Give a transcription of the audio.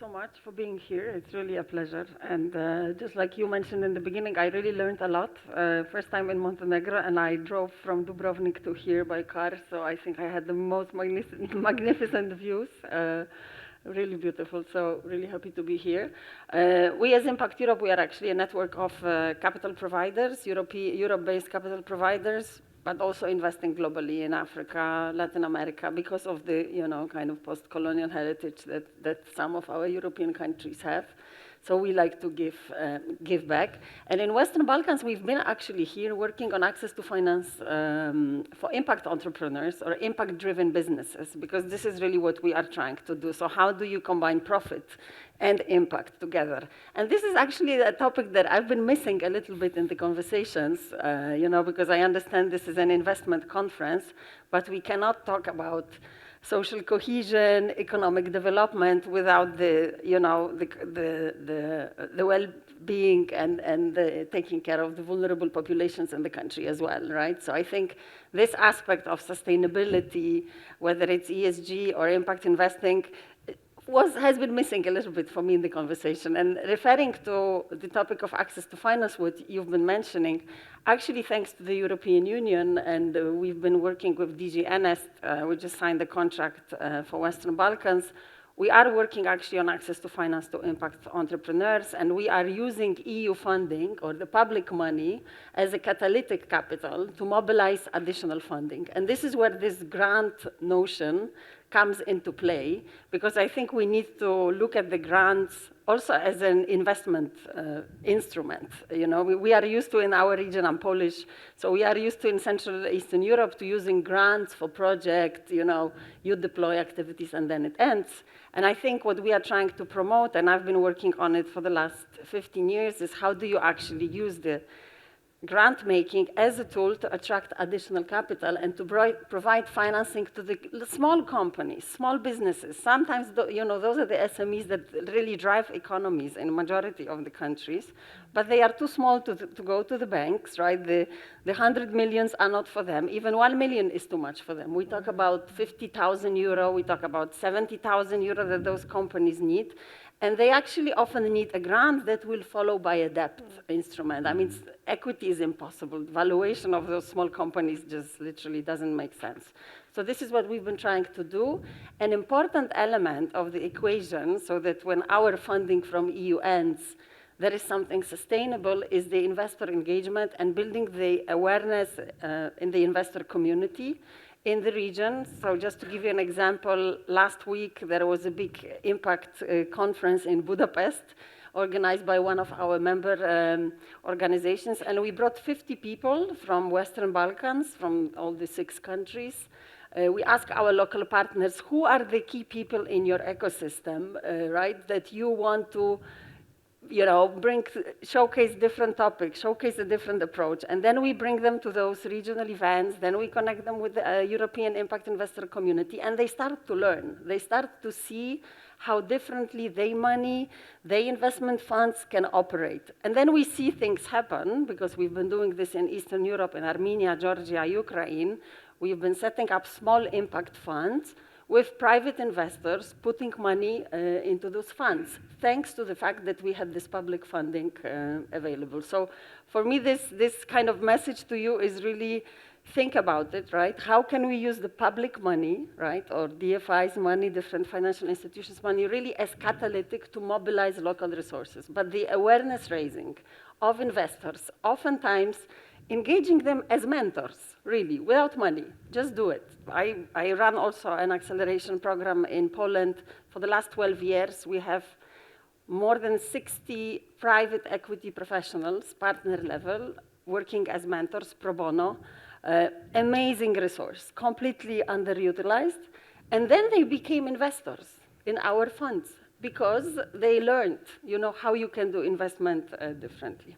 so much for being here. It's really a pleasure. And just like you mentioned in the beginning, I really learned a lot. First time in Montenegro, and I drove from Dubrovnik to here by car, so I think I had the most magnificent views. Really beautiful, so really happy to be here. We as Impact Europe, we are actually a network of capital providers, Europe-based capital providers, but also investing globally in Africa, Latin America, because of the, kind of post-colonial heritage that some of our European countries have. So we like to give back. And in Western Balkans, we've been actually here working on access to finance for impact entrepreneurs or impact-driven businesses, because this is really what we are trying to do. So how do you combine profit and impact together? And this is actually a topic that I've been missing a little bit in the conversations, because I understand this is an investment conference, but we cannot talk about social cohesion, economic development without the well-being and the taking care of the vulnerable populations in the country as well, right? So I think this aspect of sustainability, whether it's ESG or impact investing, has been missing a little bit for me in the conversation. And referring to the topic of access to finance, what you've been mentioning, actually thanks to the European Union, and we've been working with DG NS, we just signed the contract for Western Balkans. We are working actually on access to finance to impact entrepreneurs, and we are using EU funding or the public money as a catalytic capital to mobilize additional funding. And this is where this grant notion comes into play, because I think we need to look at the grants also as an investment instrument. We are used to, in our region, I'm Polish, so we are used to in Central Eastern Europe to using grants for projects, you deploy activities and then it ends. And I think what we are trying to promote, and I've been working on it for the last 15 years, is how do you actually use the grant making as a tool to attract additional capital and to provide financing to the small companies, small businesses. Sometimes, those are the SMEs that really drive economies in the majority of the countries, but they are too small to go to the banks, right? The 100 millions are not for them. Even 1 million is too much for them. We talk about 50,000 euro, we talk about 70,000 euro that those companies need. And they actually often need a grant that will follow by a debt instrument. I mean, equity is impossible. Valuation of those small companies just literally doesn't make sense. So this is what we've been trying to do. An important element of the equation, so that when our funding from EU ends, there is something sustainable, is the investor engagement and building the awareness in the investor community in the region. So just to give you an example, last week there was a big impact conference in Budapest organized by one of our member organizations, and we brought 50 people from Western Balkans, from all the 6 countries. We asked our local partners, who are the key people in your ecosystem, right, that you want to showcase different topics, showcase a different approach. And then we bring them to those regional events, then we connect them with the European impact investor community, and they start to learn. They start to see how differently their money, their investment funds can operate. And then we see things happen, because we've been doing this in Eastern Europe, in Armenia, Georgia, Ukraine. We've been setting up small impact funds with private investors putting money into those funds, thanks to the fact that we had this public funding available. So for me, this kind of message to you is really, think about it, right? How can we use the public money, right, or DFI's money, different financial institutions' money, really as catalytic to mobilize local resources? But the awareness raising of investors, oftentimes engaging them as mentors, really, without money. Just do it. I run also an acceleration program in Poland. For the last 12 years, we have more than 60 private equity professionals, partner level, working as mentors, pro bono. Amazing resource, completely underutilized. And then they became investors in our funds because they learned, how you can do investment differently.